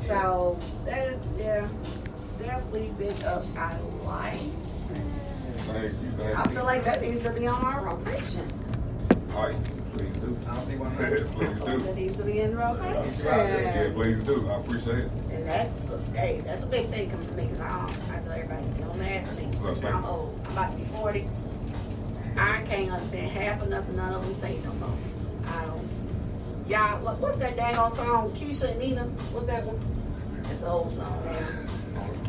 So that definitely been up our life. Thank you. I feel like that needs to be on our rotation. All right, please do. I don't see why not. Please do. That needs to be in rotation. Yeah, please do. I appreciate it. And that's a big thing coming to me because I tell everybody, don't ask me. I'm old. I'm about to be 40. I can't understand half of nothing none of them say no more. I don't. Y'all, what's that dang old song? Keisha and Nina? What's that one? It's an old song, man.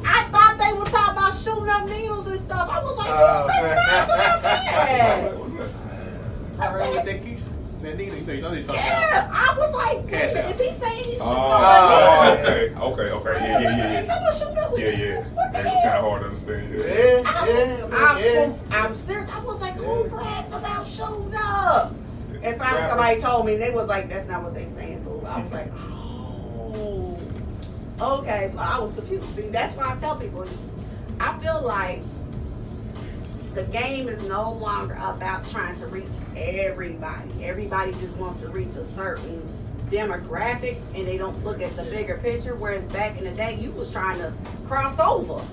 I thought they was talking about shooting up needles and stuff. I was like, what sounds so bad? What's that? I heard with that Keisha. That Nina, you know they talking Yeah, about. I was like, Cash out. is he saying he's shooting Oh, up needles? okay. He's talking about shooting up needles. What the It's kind hell? of hard to understand. I'm serious. I was like, who brags about shooting up? And finally somebody told me, they was like, that's not what they saying, boo. I was like, oh, okay. I was confused. See, that's why I tell people, I feel like the game is no longer about trying to reach everybody. Everybody just wants to reach a certain demographic and they don't look at the bigger picture. Whereas back in the day, you was trying to cross over.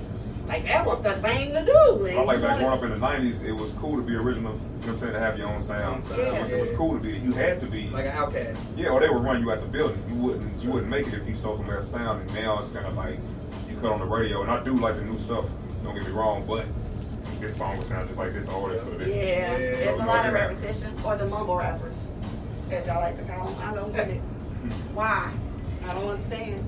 Like, that was the thing to do. I like back growing up in the 90s, it was cool to be original. You know what I'm saying? To have your own sound. Yeah. It was cool to be. You had to be. Like an outcast. Yeah, or they would run you out the building. You wouldn't make it if you stole somebody's sound. And now it's kind of like you cut on the radio. And I do like the new stuff. Don't get me wrong, but this song would sound just like this artist. So this, Yeah, there's so a lot of that- repetition. Or the mumble rappers, as y'all like to call them. I don't get it. Why? I don't understand.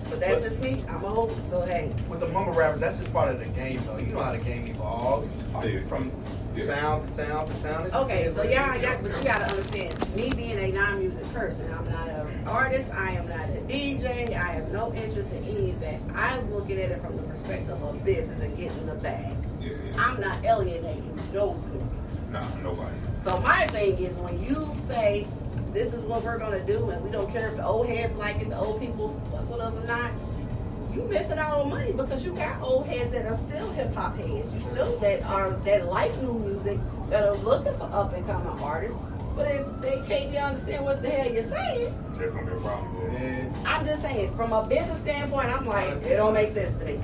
But that's just me. I'm old, so hey. With the mumble rappers, that's just part of the game, though. You know how the game evolves Yeah. from Yeah. sound to sound to sound. It just Okay, is so what it yeah, is. but you gotta understand, me being a non-music person, I'm not an artist, I am not a DJ, I have no interest in any of that. I'm looking at it from the perspective of business and getting the bag. Yeah. I'm not alienating no points. Nah, nobody. So my thing is when you say this is what we're gonna do and we don't care if the old heads like it, the old people fuck with us or not, you missing out on money because you got old heads that are still hip hop heads. You still that like new music, that are looking for up and coming artists. But if they can't understand what the hell you're saying, There's gonna be a problem. Yeah. I'm just saying from a business standpoint, I'm like, it don't make sense to me.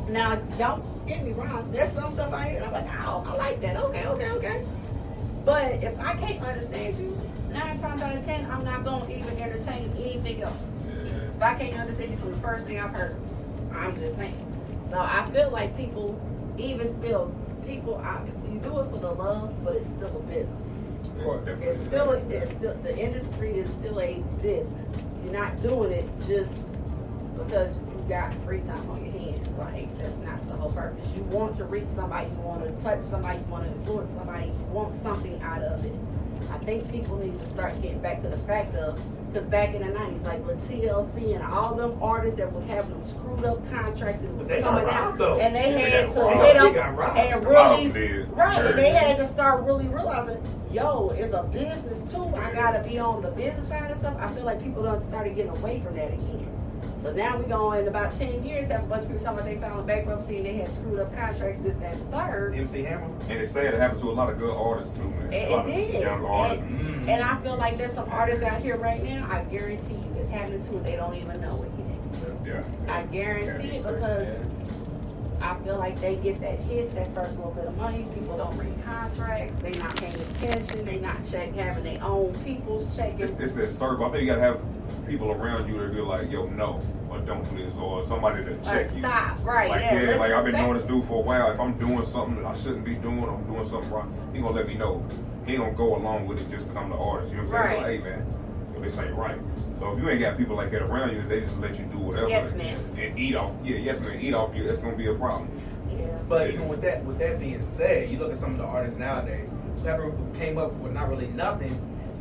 Now, don't get me wrong. There's some stuff I hear and I'm like, oh, I like that. Okay. But if I can't understand you, 9 times out of 10, I'm not going to even entertain anything else. If I can't understand you from the first thing I've heard, I'm just saying. So I feel like people, you do it for the love, but it's still a business. Of course. It's still the industry is still a business. You're not doing it just because you got free time on your hands. Like, that's not the whole purpose. You want to reach somebody, you want to touch somebody, you want to influence somebody, you want something out of it. I think people need to start getting back to the fact of, because back in the 90s, like with TLC and all them artists that was having them screwed up contracts and was They got coming out, robbed, though. and they had to robbed. hit They them got robbed. and A lot of really, them did. right, and they had to start really realizing, yo, it's a business too. I gotta be on the business side of stuff. I feel like people done started getting away from that again. So now we going in about 10 years have a bunch of people talking about they found bankruptcy and they had screwed up contracts, this, that, and the third. MC Hammer. And it's sad it happened to a lot of good artists too, man. A lot It of did. young artists. And I feel like there's some artists out here right now, I guarantee you it's happening to and they don't even know it yet. Yeah. I guarantee it because I feel like they get that hit, that first little bit of money. People don't read contracts. They not paying attention. They not having their own people's checking. It's that serve. I think you gotta have people around you that be like, yo, no, or don't do this, or somebody to check you. Stop, right? Like, yeah, like I've been knowing this respect. dude for a while. If I'm doing something that I shouldn't be doing, I'm doing something wrong, he gonna let me know. He ain't gonna go along with it just because I'm the artist. You know what I'm saying? Right. So, hey, man, so this ain't right. So if you ain't got people like that around you, they just let you do whatever. Yes, ma'am. And eat off. Yeah, yes, man. Eat off you. That's gonna be a problem. Yeah. But even with that being said, you look at some of the artists nowadays who came up with not really nothing,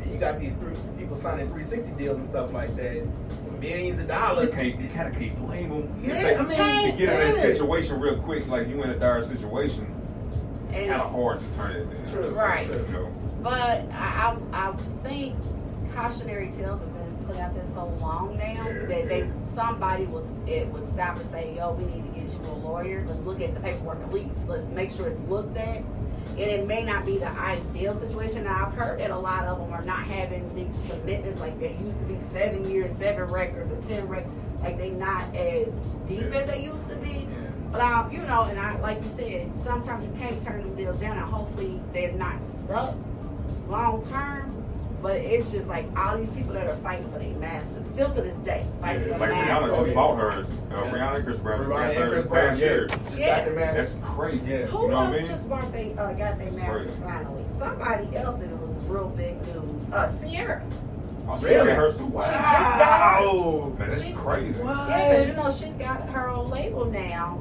and you got these people signing 360 deals and stuff like that for millions of dollars. You kind of can't blame them. Yeah, I mean, to get in that situation real quick, like you in a dire situation, it's And- kind of hard to turn it in. True. Right. You know. But I think cautionary tales have been put out there so long now that somebody would stop and say, yo, we need to get you a lawyer. Let's look at the paperwork at least. Let's make sure it's looked at. and it may not be the ideal situation. Now, I've heard that a lot of them are not having these commitments like they used to be 7 years, 7 records, or 10 records. Like they not as deep as they used to be. But you know, and I like you said, sometimes you can't turn them deals down, and hopefully they're not stuck long term. But it's just like all these people that are fighting for their masters, still to this day, fighting for Like their Rihanna masters. just bought hers. Rihanna and Chris Brown just got Rihanna and theirs Chris Brown, last yeah. year. Just Yeah. got their masters. That's crazy. Yeah. You Who know what I else mean? just got their masters finally? Somebody else, and it was real big news. Sierra. Oh, she Really? got hers too. Wow. Man, that's She- crazy. What? Yeah, but you know she's got her own label now.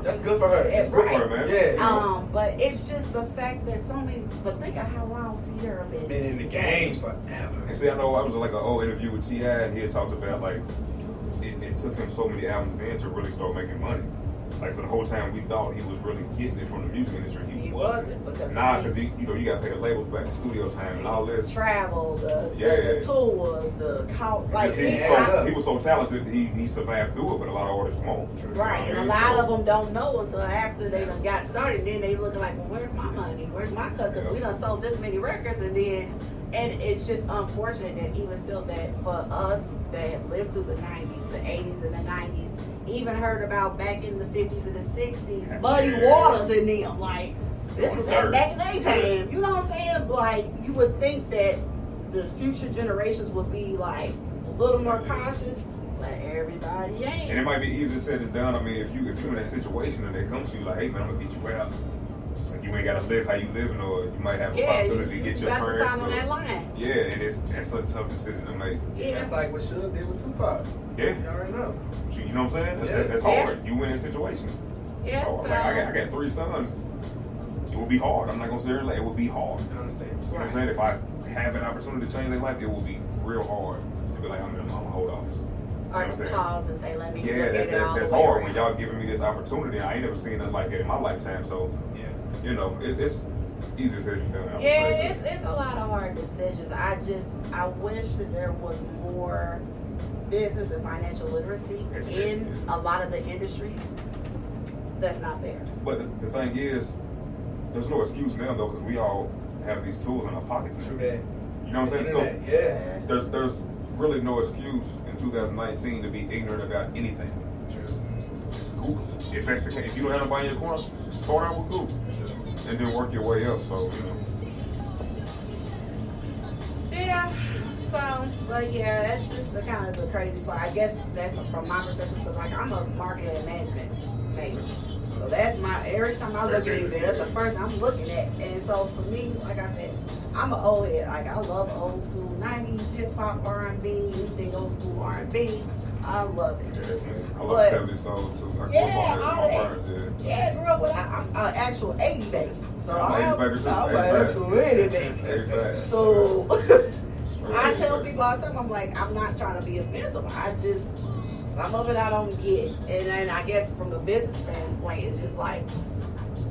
That's good for her. It's Good for her, man. Yeah. But it's just the fact that so many. But think of how long Sierra been Been in the game forever. And see, I know I was like an old interview with T.I. and he had talked about like it took him so many albums in to really start making money. Like so the whole time we thought he was really getting it from the music industry, he wasn't. because Because you got to pay the labels back, the studio time, and all this. travel, the Yeah. tours, the like He was so talented, he survived through it, but a lot of artists won't. right, and a lot of them don't know until after they done got started. Then they looking like, well, where's my money? Where's my cut? Because we done sold this many records, and it's just unfortunate that even still that for us that have lived through the 90s, the 80s, and the 90s, even heard about back in the 50s and the 60s, Muddy Waters in them, like this was back in their time. You know what I'm saying? Like you would think that the future generations would be like a little more cautious, but everybody ain't. And it might be easier said than done. I mean, if you're in that situation and they come to you like, hey man, I'm gonna get you out. Like you ain't gotta live how you living, or you might have a possibility to get your got to sign on that transfer. line. Yeah, and that's a tough decision to make. Yeah. That's like what Suge did with Tupac. Yeah, You already know. you know what I'm saying? Yeah. That's hard. You win a situation. Yeah, So, so, like, I got 3 sons. It will be hard. I'm not gonna say it like it will be hard. I understand. You know what I'm saying? If I have an opportunity to change their life, it will be real hard to be like, I'm gonna hold off. or You know what I'm saying? pause and say, let me Yeah, look at it all that's the way hard around. when y'all giving me this opportunity. I ain't never seen nothing like that in my lifetime. So, Yeah. you know, it's easier said than done. I would Yeah, say. it's a lot of hard decisions. I wish that there was more business and financial literacy in a lot of the industries. That's not there. But the thing is, there's no excuse now though, because we all have these tools in our pockets now. True that. You know what I'm saying? So Internet, yeah. there's really no excuse in 2019 to be ignorant about anything. True. Just Google it. If that's the case, if you don't have nobody in your corner, start out with Google and then work your way up. So you know. Yeah. So, but yeah, that's just the kind of the crazy part. I guess that's from my perspective, because like I'm a marketing and management major. So that's every time I look at it, that's the first I'm looking at. And so for me, like I said, I'm an old head. Like I love old school 90s hip hop, R&B, anything old school R&B. I love it. Yes, man. I love But- 70s soul too. I grew Yeah, up on all my that. parents did. Yeah, I grew up with I'm an actual 80 baby. So I'm I'm 80 baby too. an 85. actual 80 baby. 85. So I tell 85. people all the time, I'm like, I'm not trying to be offensive. Some of it I don't get. And then I guess from the business standpoint, it's just like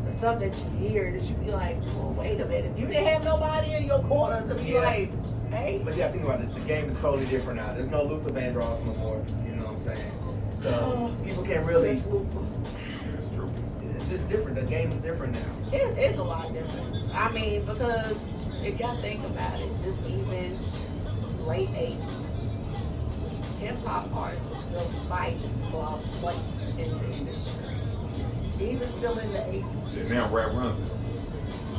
the stuff that you hear that you be like, well, wait a minute. You didn't have nobody in your corner to be Yeah. like, hey. But yeah, think about this. The game is totally different now. There's no Luther Vandross no more. You know what I'm saying? So people can't really. It's That's true. It's just different. The game is different now. it's a lot different. I mean, because if y'all think about it, just even late 80s, hip hop artists were still fighting for a place in the industry. Even still in the 80s. And now rap runs it.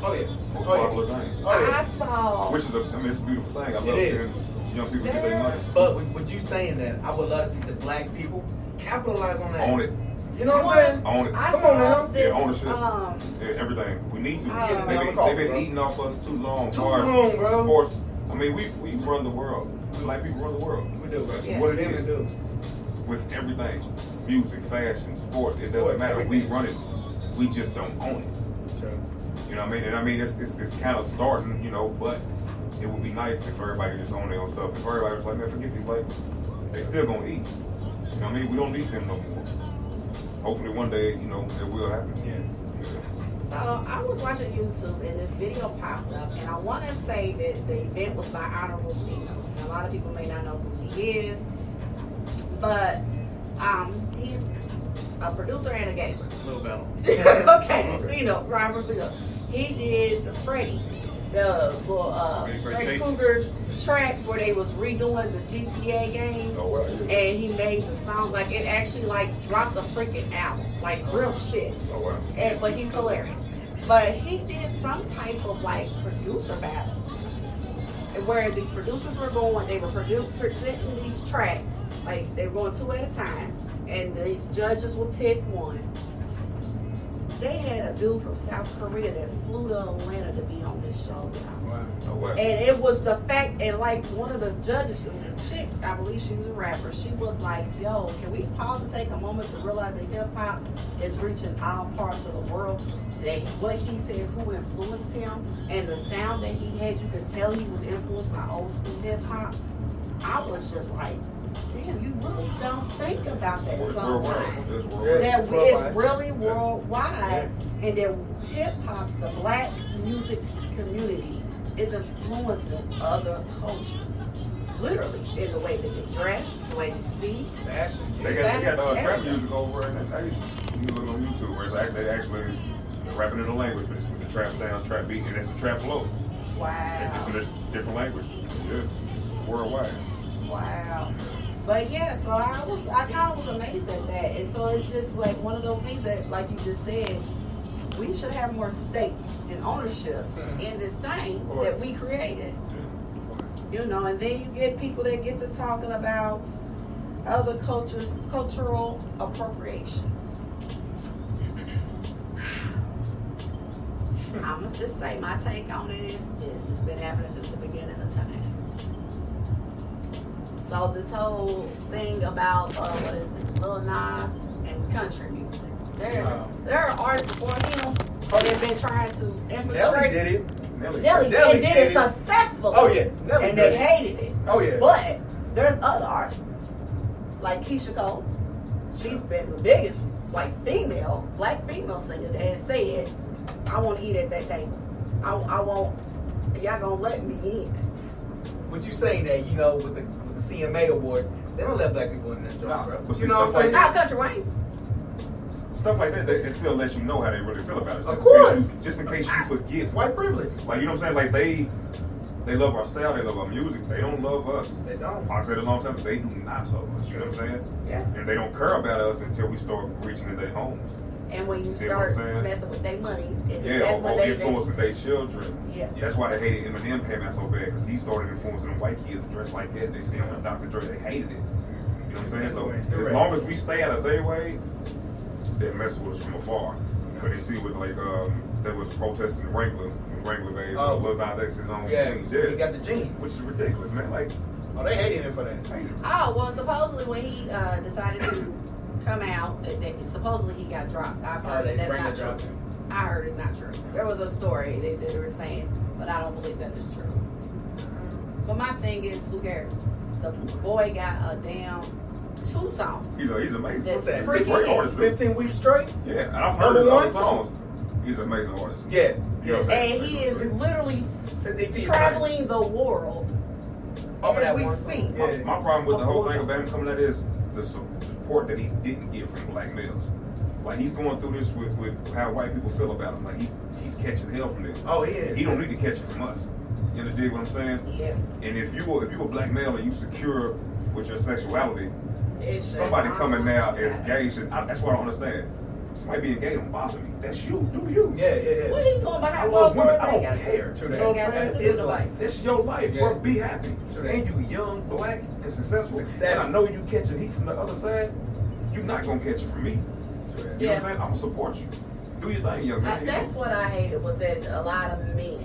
Oh yeah. Most Oh popular yeah. thing. Oh yeah. I saw. Which is it's a beautiful thing. I love It is. seeing young people get their money. But with you saying that, I would love to see the black people capitalize on that. Own it. You know what I'm saying? Own it. I Come saw on now. this, Yeah, ownership. um, Yeah, everything. We need to. Yeah, They've been eating off us too long. Too Far as long, bro. Sports. I mean, we run the world. Black people run the world. We do. That's Yeah. what it Women is. do. With everything. Music, fashion, sports. It doesn't Sports, matter. everything. We run it. We just don't own it. True. You know what I mean? And I mean, it's kind of starting, you know, but it would be nice if everybody just owned their own stuff. If everybody was like, man, forget these labels. They still gonna eat. You know what I mean? We don't need them no more. Hopefully one day, you know, it will happen. Yeah. So I was watching YouTube and this video popped up, and I want to say that the event was by Honorable Cino. And a lot of people may not know who he is, but he's a producer and a gamer. Little battle. Okay, Cino, Robert Cino. he did the Freddy Krueger tracks where they was redoing the GTA games. Oh, wow, yeah. And he made the song like it actually like dropped a freaking album, like real shit. Oh, wow. But he's hilarious. But he did some type of like producer battle where these producers were going, they were presenting these tracks, like they were going 2 at a time, and these judges would pick one. They had a dude from South Korea that flew to Atlanta to be on this show, y'all. Wow. Oh, wow. And it was the fact, and like one of the judges, she was a chick, I believe she was a rapper, she was like, yo, can we pause and take a moment to realize that hip hop is reaching all parts of the world? That what he said, who influenced him, and the sound that he had, you could tell he was influenced by old school hip hop. I was just like, damn, you really don't think about that It's sometimes. worldwide. It's Yeah. worldwide. That It's worldwide. it's really worldwide, and that hip hop, the black music community, is influencing other cultures. Literally, in the way that they dress, the way they speak. Fashion. They got trap Everything. music over, and I used to look on YouTube where it's they actually rapping in the language, but it's with the trap sound, trap beat, and it's the trap flow. Wow. It's in a different language. Yeah, worldwide. Wow. But yeah, so I kind of was amazed at that. And so it's just like one of those things that, like you just said, we should have more stake and ownership in this thing that we created. You know, and then you get people that get to talking about other cultures, cultural appropriations. I must just say my take on it is it's been happening since the beginning of time. So this whole thing about what is it, Lil Nas and country music. There are artists before him that have been trying to infiltrate. Nelly did it. Nelly Nelly and did did it it. successfully. Oh yeah, Nelly And did they it. hated it. Oh yeah. But there's other artists like Keisha Cole. She's been the biggest black female singer that has said, I want to eat at that table. I want, y'all gonna let me in. But you saying that, you know, with the CMA awards, they don't let black people in that joint, Nah, bro. but You see, know what I'm stuff saying? Not Country Wayne. Stuff like that, it still lets you know how they really feel about it. Of course. Just in case you forget. It's white privilege. Like, you know what I'm saying? Like, they love our style, they love our music. They don't love us. They don't. I said a long time, they do not love us. You know what I'm saying? Yeah. And they don't care about us until we start reaching in their homes. And when you See what I'm start saying? messing with their monies, Yeah, that's when or they influencing their children. Yeah. That's why they hated Eminem came out so bad, because he started influencing them white kids to dress like that. They see him with Dr. Dre, they hated it. You know what I'm saying? So as long as we stay out of their way, they mess with us from afar. But they see with like there was protesting in Wrangler. When Wrangler gave Lil Nas X his own Yeah, jeans. he got the jeans. Which is ridiculous, man. Like, Oh, they hated him for that. Oh, well, supposedly when he decided to come out, supposedly he got dropped. I've heard that that's not true. I heard it's not true. There was a story that they were saying, but I don't believe that is true. But my thing is, who cares? The boy got a damn 2 songs. he's amazing. That's What's that? freaking Great hit. artist, dude. 15 weeks straight? Yeah, and I've heard his Number other one song. songs. He's an amazing artist. Yeah. You know what I'm saying? And he is literally His EP is traveling the world Off of that as we one speak. song. Yeah. My problem with the whole thing about him coming out is the support that he didn't get from black males. Like, he's going through this with how white people feel about him. Like, he's catching hell from them. Oh, yeah. He don't need to catch it from us. You understand what I'm saying? Yeah. And if you a black male and you secure with your sexuality, It's somebody coming now as gay shit, that's what I don't understand. Somebody being gay don't bother me. That's you. Do you? Yeah, yeah, yeah. What are you doing I behind love closed women. doors? I don't care. True You that. know what I'm That's saying? his life. It's your life, Yeah. bro. Be happy. True that. And you young, black, and successful. Successful. And I know you catching heat from the other side. You're not gonna catch it from me. True that. You know what Yeah. I'm saying? I'm gonna support you. Do your thing, young man. That's what I hated, was that a lot of men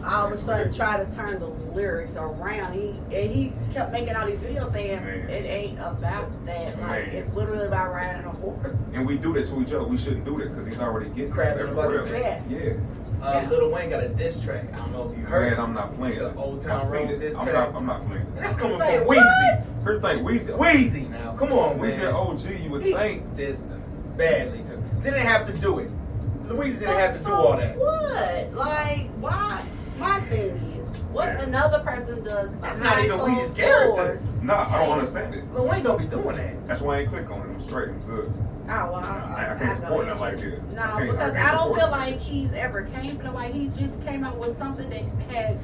all of a sudden try to turn the lyrics around. He kept making all these videos saying Man. it ain't about that. Like, Man. it's literally about riding a horse. And we do that to each other. We shouldn't do that because he's already getting Crab in the everywhere bucket. else. Yeah. Yeah. Lil Wayne got a diss track. I don't know if you heard. Man, I'm not playing The it. Old Town I've seen Road it. diss I'm track. not playing it. And that's coming Say from what? Weezy. Here's the thing, Weezy. Weezy now. Come on, man. Weezy OG, you would He think. dissed him badly too. Didn't have to do it. Louise didn't have to do But all that. What? Like, why? My thing is, What Yeah. another person does That's behind not even closed Weezy's character. doors. Nah, I don't understand it. Lil Wayne don't be doing that. That's why I ain't click on it. I'm straight. I'm good. Oh, well, I can't support nothing like that. No, I can't- because I can't I don't support feel it. like he's ever came from the way. He just came out with something that had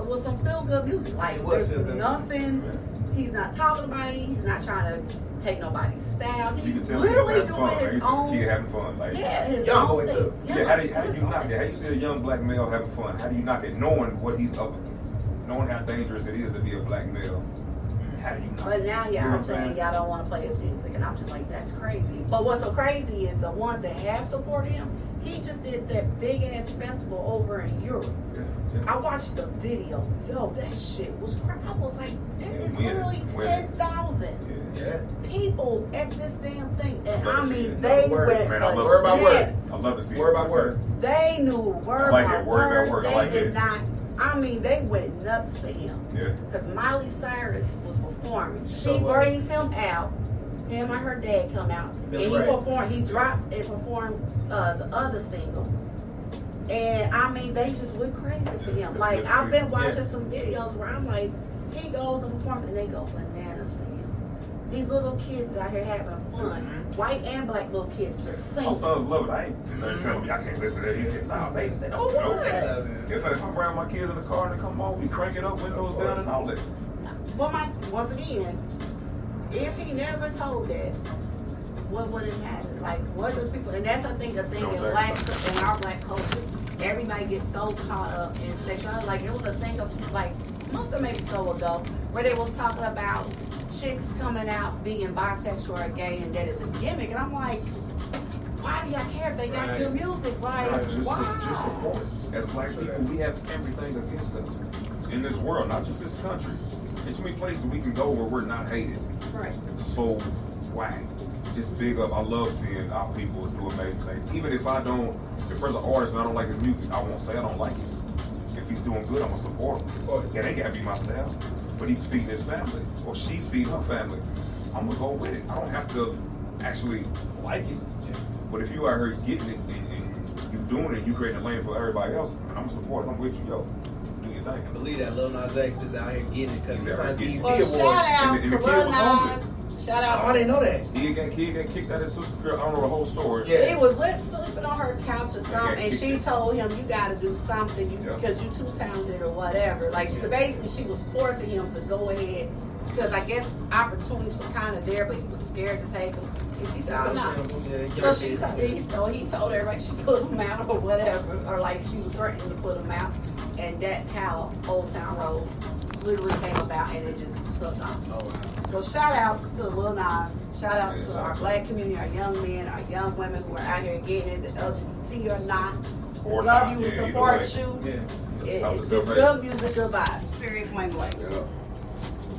with some feel good music. Like It was there's feel-good nothing. He's not talking about it. He's not trying to take nobody's style. You He's can tell literally he's having doing fun. his He's just own. kid having fun. Like, Yeah, his Young own boy, thing. too. yeah, how do you knock it? How you see a young black male having fun? How do you knock it? Knowing what he's up, knowing how dangerous it is to be a black male. How do you knock But it? now You know what y'all I'm saying y'all don't want to play his music, and I'm just like, that's crazy. But what's so crazy is the ones that have supported him. He just did that big ass festival over in Europe. Yeah, yeah. I watched the video. Yo, that shit was crazy. I was like, there is Winning, literally winning. 10,000 Yeah. people at this damn thing. And Love I to see mean, it. they Word, went man, I love Word by word. I love to see Word it. by word. They knew word I like by it, word by word. I They like did it. not. I mean, they went nuts for him. Yeah. Because Miley Cyrus was performing. So She was. brings him out. Him and her dad come out. Billy And he Ray. performed. He dropped and performed the other single. And I mean, they just went crazy for him. It's Like, good to I've see. been watching Yeah. some videos where I'm like, he goes and performs and they go bananas for him. These little kids out here having fun. White and black little kids just My sing. sons love it. I ain't sitting there telling me I can't listen to that. You can't. Nah, they don't Oh, know. what? If I'm around my kids in the car and they come on, we crank it up, windows down, and all that. But once again, if he never told that, what would it matter? Like, what does people? And that's I think the thing in in our black culture, everybody gets so caught up in sexuality. Like, it was a thing of like a month or maybe so ago where they was talking about chicks coming out being bisexual or gay, and that is a gimmick. And I'm like, why do y'all care if they got Right. good music? Like, Just why? support. As black people, we have everything against us in this world, not just this country. There's too many places we can go where we're not hated. Right. So why? Just big up. I love seeing our people do amazing things. Even if there's an artist and I don't like his music, I won't say I don't like it. If he's doing good, I'm gonna support him. course. It ain't gotta be my style, but he's feeding his family or she's feeding her family. I'm gonna go with it. I don't have to actually like it. But if you out here getting it and you doing it, you creating a lane for everybody else, I'm gonna support it. I'm with you, yo. Do your thing. I believe that Lil Nas X is out here getting it because He's he's out on here BET getting Well, Awards. shout out And to the kid Lil was Nas. homeless. Shout out. Oh, I didn't know that. He got kicked out of his sister's girl. I don't know the whole story. Yeah. He was sleeping on her couch or something, and she Yeah. told him, "You got to do something Yeah. because you too talented or whatever." Like basically, she was forcing him to go ahead because I guess opportunities were kind of there, but he was scared to take them. And she said, "So no." So he told everybody she put him out or whatever, or like she was threatening to put him out, and that's how Old Town Road literally came about, and it just took off. Oh, wow. So shout outs to Lil Nas, shout outs to our black community, our young men, our young women who are out here getting it, LGBT or not. We Or love not, you, we yeah, either support way. you. Yeah. It's just good music, good vibes. Period, point blank.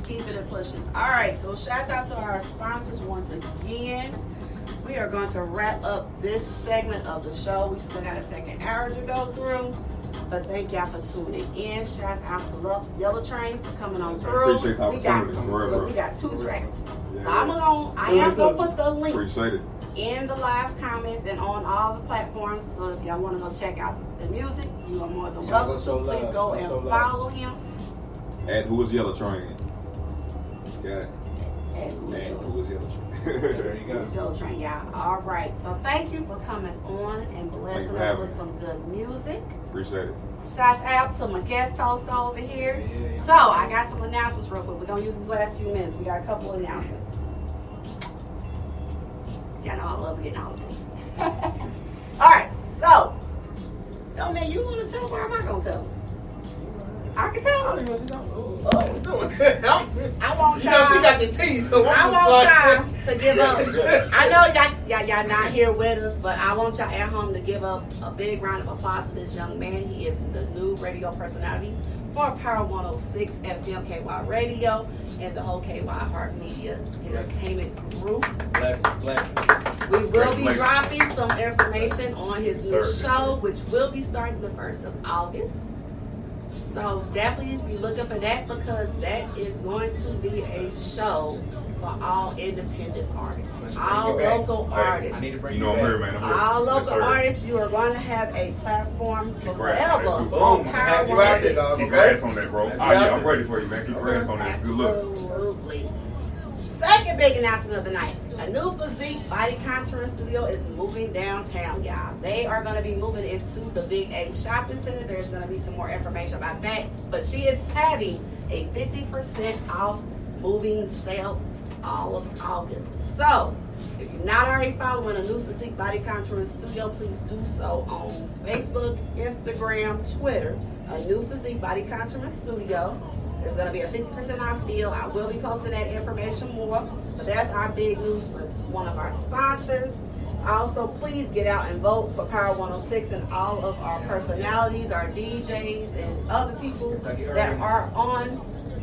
Keep it and pushing. All right, so shouts out to our sponsors once again. We are going to wrap up this segment of the show. We still got a second hour to go through. But thank y'all for tuning in. Shouts out to Love Yellow Train for coming on through. Appreciate the We got opportunity. we got 2 tracks. Yeah. So I am gonna put the link Appreciate it. in the live comments and on all the platforms. So if y'all want to go check out the music, you are more than Yeah, welcome go to. show Please love. go Go show and love. follow him. And who is Yellow Train? Yeah. And Who is Yellow Train? There you go. Yellow Train, y'all. All right. So thank you for coming on and Thanks blessing for us having with me. some good music. Appreciate it. Shouts out to my guest host over here. Yeah. So I got some announcements real quick. We're gonna use these last few minutes. We got a couple of announcements. Y'all know I love getting all the tea. All right. So, oh man, you want to tell them or am I gonna tell them? I can tell them. I want You know she y'all. got the tea, so I I'm just want like. y'all to give up. I know y'all not here with us, but I want y'all at home to give up a big round of applause for this young man. He is the new radio personality for Power 106 FM KY Radio and the whole KY Heart Media Entertainment Group. Blessings. We will be Congratulations. dropping some information on his new Yes, sir. show, which will be starting the 1st of August. So definitely be looking for that because that is going to be a show for all independent artists, I'm gonna all bring you back. local Hey, artists. I need to bring You you know I'm back. here, man. I'm here. All Yes, local sir. artists, you are going to have a platform for Congrats on that, forever too. Boom, on I'm Power happy you out there, 106. dog. Keep Okay. your ass on that, bro. Happy Ah, you yeah, out I'm there. ready for you, man. Keep your ass on that. Good luck. Absolutely. Second big announcement of the night. A new physique body contouring studio is moving downtown, y'all. They are going to be moving into the Big A shopping center. There's going to be some more information about that. But she is having a 50% off moving sale all of August. So, if you're not already following a new physique body contouring studio, please do so on Facebook, Instagram, Twitter. A new physique body contouring studio. There's going to be a 50% off deal. I will be posting that information more. But that's our big news for one of our sponsors. Also, please get out and vote for Power 106 and all of our personalities, our DJs, and other people Kentucky that Urban. are on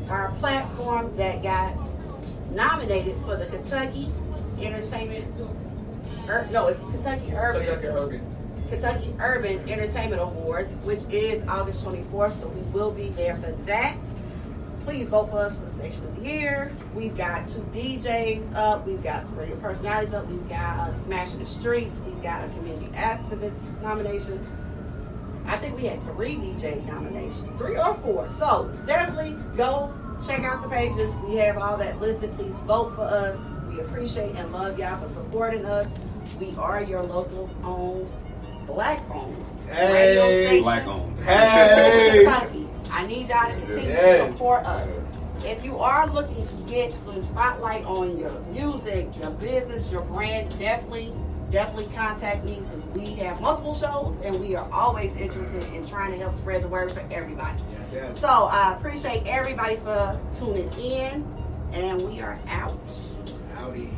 our platform that got nominated for the Kentucky Entertainment. No, it's Kentucky Urban. Kentucky Urban. Kentucky Urban Entertainment Awards, which is August 24th, so we will be there for that. Please vote for us for the Station of the Year. We've got 2 DJs up. We've got some radio personalities up. We've got a Smash in the Streets. We've got a community activist nomination. I think we had 3 DJ nominations, 3 or 4. So definitely go check out the pages. We have all that listed. Please vote for us. We appreciate and love y'all for supporting us. We are your local owned, black owned radio Hey. station. Black owned. Hey. Kentucky. I need y'all to continue to Yes. support us. If you are looking to get some spotlight on your music, your business, your brand, definitely contact me because we have multiple shows and we are always interested in trying to help spread the word for everybody. Yes, yes. So I appreciate everybody for tuning in and we are out. Howdy.